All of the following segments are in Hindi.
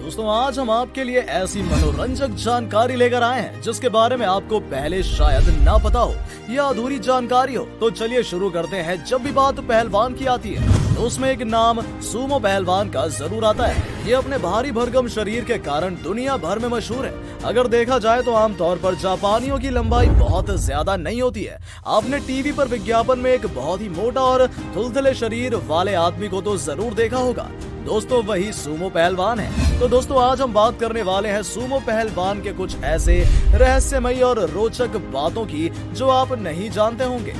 दोस्तों आज हम आपके लिए ऐसी मनोरंजक जानकारी लेकर आए हैं जिसके बारे में आपको पहले शायद ना पता हो या अधूरी जानकारी हो। तो चलिए शुरू करते हैं। जब भी बात पहलवान की आती है तो उसमें एक नाम सूमो पहलवान का जरूर आता है। ये अपने भारी भरकम शरीर के कारण दुनिया भर में मशहूर है। अगर देखा जाए तो आमतौर पर जापानियों की लंबाई बहुत ज्यादा नहीं होती है। आपने टीवी पर विज्ञापन में एक बहुत ही मोटा और थुलथुले शरीर वाले आदमी को तो जरूर देखा होगा। दोस्तों वही सूमो पहलवान है। तो दोस्तों आज हम बात करने वाले हैं सूमो पहलवान के कुछ ऐसे रहस्यमयी और रोचक बातों की जो आप नहीं जानते होंगे।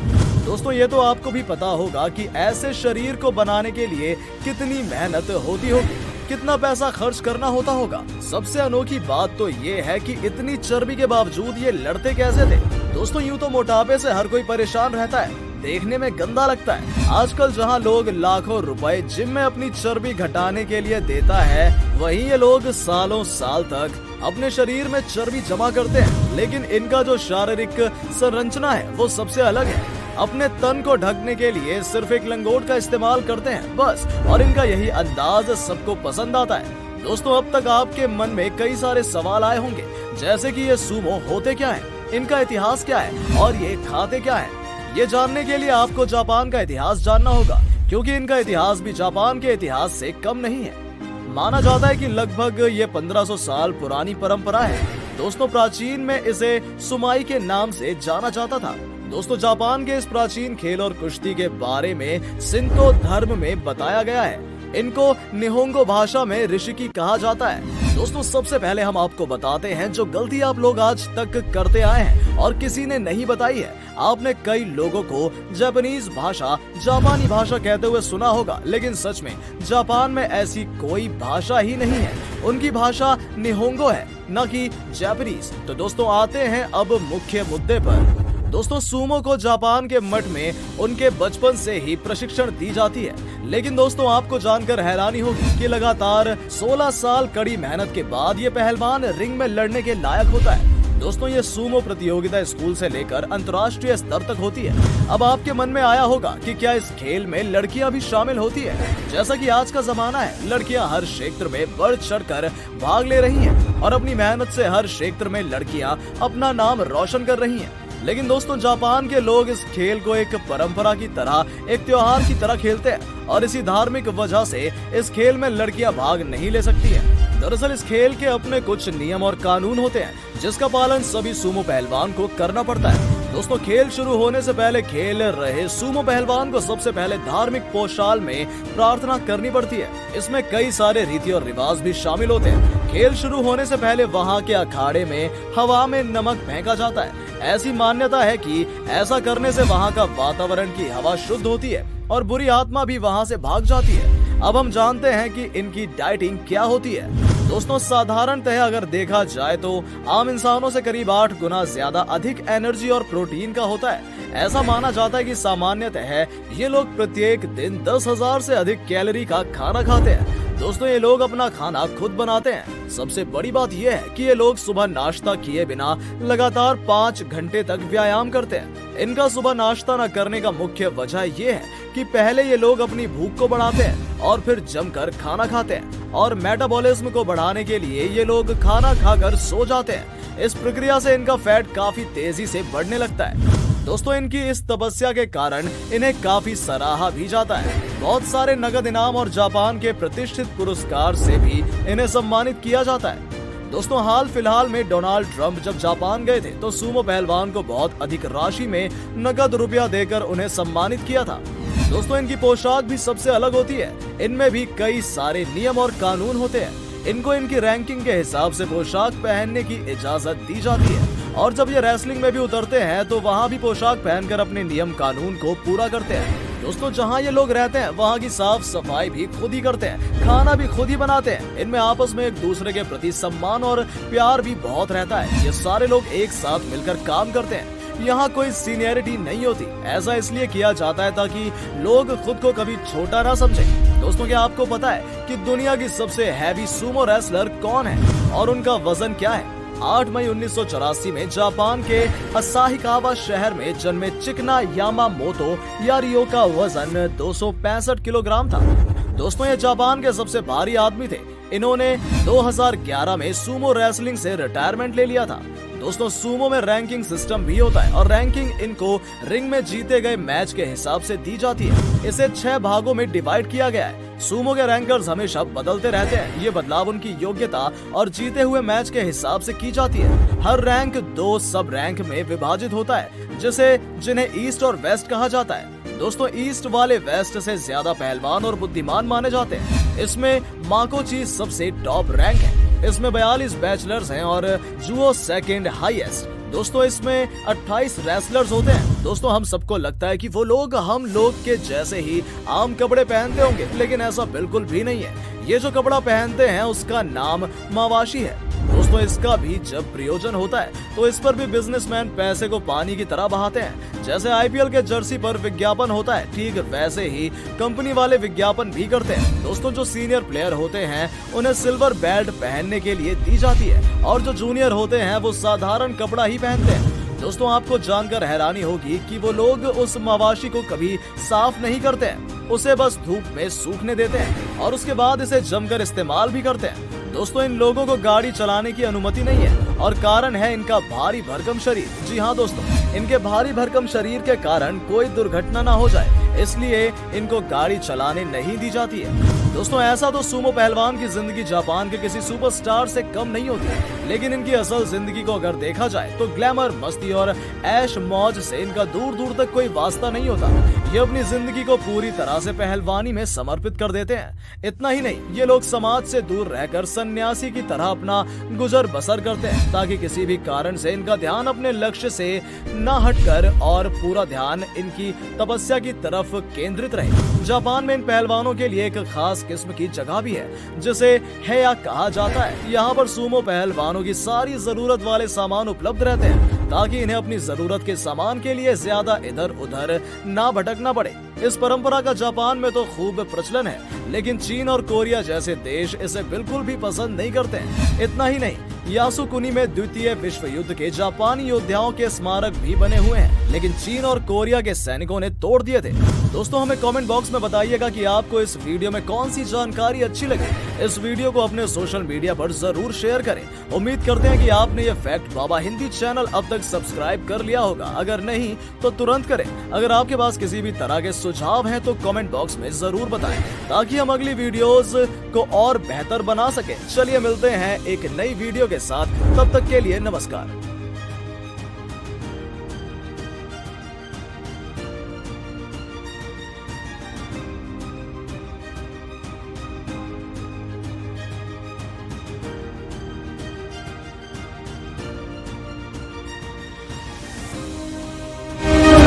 दोस्तों ये तो आपको भी पता होगा कि ऐसे शरीर को बनाने के लिए कितनी मेहनत होती होगी, कितना पैसा खर्च करना होता होगा। सबसे अनोखी बात तो ये है कि इतनी चर्बी के बावजूद ये लड़ते कैसे थे। दोस्तों यूं तो मोटापे से हर कोई परेशान रहता है, देखने में गंदा लगता है। आजकल जहां लोग लाखों रुपए जिम में अपनी चर्बी घटाने के लिए देता है, वहीं ये लोग सालों साल तक अपने शरीर में चर्बी जमा करते हैं। लेकिन इनका जो शारीरिक संरचना है वो सबसे अलग है। अपने तन को ढकने के लिए सिर्फ एक लंगोट का इस्तेमाल करते हैं बस, और इनका यही अंदाज सबको पसंद आता है। दोस्तों अब तक आपके मन में कई सारे सवाल आए होंगे, जैसे कि ये सूमो होते क्या है, इनका इतिहास क्या है और ये खाते क्या है। ये जानने के लिए आपको जापान का इतिहास जानना होगा, क्योंकि इनका इतिहास भी जापान के इतिहास से कम नहीं है। माना जाता है कि लगभग ये 1500 साल पुरानी परंपरा है। दोस्तों प्राचीन में इसे सुमाई के नाम से जाना जाता था। दोस्तों जापान के इस प्राचीन खेल और कुश्ती के बारे में शिंतो धर्म में बताया गया है। इनको निहोंगो भाषा में ऋषिकी कहा जाता है। दोस्तों सबसे पहले हम आपको बताते हैं जो गलती आप लोग आज तक करते आए हैं और किसी ने नहीं बताई है। आपने कई लोगों को जापानीज भाषा, जापानी भाषा कहते हुए सुना होगा, लेकिन सच में जापान में ऐसी कोई भाषा ही नहीं है। उनकी भाषा निहोंगो है, न कि जापानीज। तो दोस्तों आते हैं अब मुख्य मुद्दे पर। दोस्तों सूमो को जापान के मठ में उनके बचपन से ही प्रशिक्षण दी जाती है। लेकिन दोस्तों आपको जानकर हैरानी होगी कि लगातार 16 साल कड़ी मेहनत के बाद ये पहलवान रिंग में लड़ने के लायक होता है। दोस्तों ये सूमो प्रतियोगिता स्कूल से लेकर अंतर्राष्ट्रीय स्तर तक होती है। अब आपके मन में आया होगा कि क्या इस खेल में लड़कियां भी शामिल होती है। जैसा कि आज का जमाना है, लड़कियां हर क्षेत्र में बढ़ चढ़कर भाग ले रही हैं और अपनी मेहनत से हर क्षेत्र में लड़कियां अपना नाम रोशन कर रही हैं। लेकिन दोस्तों जापान के लोग इस खेल को एक परंपरा की तरह, एक त्योहार की तरह खेलते हैं और इसी धार्मिक वजह से इस खेल में लड़कियां भाग नहीं ले सकती हैं। दरअसल इस खेल के अपने कुछ नियम और कानून होते हैं जिसका पालन सभी सूमो पहलवान को करना पड़ता है। दोस्तों खेल शुरू होने से पहले खेल रहे सूमो पहलवान को सबसे पहले धार्मिक पोशाल में प्रार्थना करनी पड़ती है। इसमें कई सारे रीति और रिवाज भी शामिल होते हैं। खेल शुरू होने से पहले वहाँ के अखाड़े में हवा में नमक फेंका जाता है। ऐसी मान्यता है कि ऐसा करने से वहाँ का वातावरण की हवा शुद्ध होती है और बुरी आत्मा भी वहाँ से भाग जाती है। अब हम जानते हैं कि इनकी डाइटिंग क्या होती है। दोस्तों साधारणतः अगर देखा जाए तो आम इंसानों से करीब 8 गुना ज्यादा अधिक एनर्जी और प्रोटीन का होता है। ऐसा माना जाता है कि सामान्यतः ये लोग प्रत्येक दिन 10,000 से अधिक कैलोरी का खाना खाते हैं। दोस्तों ये लोग अपना खाना खुद बनाते हैं। सबसे बड़ी बात यह है कि ये लोग सुबह नाश्ता किए बिना लगातार 5 घंटे तक व्यायाम करते हैं। इनका सुबह नाश्ता न करने का मुख्य वजह ये है कि पहले ये लोग अपनी भूख को बढ़ाते हैं और फिर जमकर खाना खाते हैं, और मेटाबॉलिज्म को बढ़ाने के लिए ये लोग खाना खाकर सो जाते हैं। इस प्रक्रिया से इनका फैट काफी तेजी से बढ़ने लगता है। दोस्तों इनकी इस तपस्या के कारण इन्हें काफी सराहा भी जाता है। बहुत सारे नगद इनाम और जापान के प्रतिष्ठित पुरस्कार से भी इन्हें सम्मानित किया जाता है। दोस्तों हाल फिलहाल में डोनाल्ड ट्रंप जब जापान गए थे तो सूमो पहलवान को बहुत अधिक राशि में नगद रुपया देकर उन्हें सम्मानित किया था। दोस्तों इनकी पोशाक भी सबसे अलग होती है। इनमें भी कई सारे नियम और कानून होते हैं। इनको इनकी रैंकिंग के हिसाब से पोशाक पहनने की इजाजत दी जाती है, और जब ये रेसलिंग में भी उतरते हैं तो वहाँ भी पोशाक पहनकर अपने नियम कानून को पूरा करते हैं। दोस्तों जहाँ ये लोग रहते हैं वहाँ की साफ सफाई भी खुद ही करते हैं, खाना भी खुद ही बनाते हैं। इनमें आपस में एक दूसरे के प्रति सम्मान और प्यार भी बहुत रहता है। ये सारे लोग एक साथ मिलकर काम करते हैं। यहाँ कोई सीनियरिटी नहीं होती। ऐसा इसलिए किया जाता है ताकि लोग खुद को कभी छोटा ना समझें। दोस्तों क्या आपको पता है कि दुनिया की सबसे हैवी सूमो रेसलर कौन है और उनका वजन क्या है? 8 मई 1984 में जापान के असाहिकावा शहर में जन्मे चिकना यामामोतो यारियो का वजन 265 किलोग्राम था। दोस्तों ये जापान के सबसे भारी आदमी थे। इन्होंने 2011 में सुमो रेसलिंग से रिटायरमेंट ले लिया था। दोस्तों सूमो में रैंकिंग सिस्टम भी होता है और रैंकिंग इनको रिंग में जीते गए मैच के हिसाब से दी जाती है। इसे 6 भागों में डिवाइड किया गया है। सूमो के रैंकर्स हमेशा बदलते रहते हैं। ये बदलाव उनकी योग्यता और जीते हुए मैच के हिसाब से की जाती है। हर रैंक 2 सब रैंक में विभाजित होता है, जिन्हें ईस्ट और वेस्ट कहा जाता है। दोस्तों ईस्ट वाले वेस्ट से ज्यादा पहलवान और बुद्धिमान माने जाते हैं। इसमें माकोची सबसे टॉप रैंक है। इसमें 42 बैचलर्स हैं और जुओ सेकंड हाईएस्ट। दोस्तों इसमें 28 रेसलर्स होते हैं। दोस्तों हम सबको लगता है कि वो लोग हम लोग के जैसे ही आम कपड़े पहनते होंगे, लेकिन ऐसा बिल्कुल भी नहीं है। ये जो कपड़ा पहनते हैं उसका नाम मावाशी है। दोस्तों इसका भी जब प्रयोजन होता है तो इस पर भी बिजनेसमैन पैसे को पानी की तरह बहाते हैं। जैसे आईपीएल के जर्सी पर विज्ञापन होता है, ठीक वैसे ही कंपनी वाले विज्ञापन भी करते हैं। दोस्तों जो सीनियर प्लेयर होते हैं उन्हें सिल्वर बेल्ट पहनने के लिए दी जाती है और जो जूनियर होते हैं वो साधारण कपड़ा ही पहनते हैं। दोस्तों आपको जानकर हैरानी होगी कि वो लोग उस मवाशी को कभी साफ नहीं करते हैं, उसे बस धूप में सूखने देते हैं और उसके बाद इसे जमकर इस्तेमाल भी करते हैं। दोस्तों इन लोगों को गाड़ी चलाने की अनुमति नहीं है और कारण है इनका भारी भरकम शरीर। जी हाँ दोस्तों, इनके भारी भरकम शरीर के कारण कोई दुर्घटना ना हो जाए, इसलिए इनको गाड़ी चलाने नहीं दी जाती है। दोस्तों ऐसा तो सुमो पहलवान की जिंदगी जापान के किसी सुपरस्टार से कम नहीं होती, लेकिन इनकी असल जिंदगी को अगर देखा जाए तो ग्लैमर, मस्ती और ऐश मौज से इनका दूर दूर तक कोई वास्ता नहीं होता। ये अपनी जिंदगी को पूरी तरह से पहलवानी में समर्पित कर देते हैं। इतना ही नहीं, ये लोग समाज से दूर रहकर सन्यासी की तरह अपना गुजर बसर करते हैं, ताकि किसी भी कारण से इनका ध्यान अपने लक्ष्य से न हटकर और पूरा ध्यान इनकी तपस्या की तरफ केंद्रित रहे। जापान में इन पहलवानों के लिए एक खास किस्म की जगह भी है जिसे हेया कहा जाता है। यहाँ पर सुमो पहलवानों की सारी जरूरत वाले सामान उपलब्ध रहते हैं ताकि इन्हें अपनी जरूरत के सामान के लिए ज्यादा इधर उधर ना भटकना पड़े। इस परंपरा का जापान में तो खूब प्रचलन है, लेकिन चीन और कोरिया जैसे देश इसे बिल्कुल भी पसंद नहीं करते हैं। इतना ही नहीं, यासुकुनी में द्वितीय विश्व युद्ध के जापानी योद्धाओं के स्मारक भी बने हुए हैं, लेकिन चीन और कोरिया के सैनिकों ने तोड़ दिए थे। दोस्तों हमें कमेंट बॉक्स में बताइएगा कि आपको इस वीडियो में कौन सी जानकारी अच्छी लगी। इस वीडियो को अपने सोशल मीडिया पर जरूर शेयर करें। उम्मीद करते हैं कि आपने ये फैक्ट बाबा हिंदी चैनल अब तक सब्सक्राइब कर लिया होगा। अगर नहीं तो तुरंत करें। अगर आपके पास किसी भी तरह के सुझाव हैं तो कमेंट बॉक्स में जरूर बताएं, ताकि हम अगली वीडियोस को और बेहतर बना सके। चलिए मिलते हैं एक नई वीडियो के साथ, तब तक के लिए नमस्कार।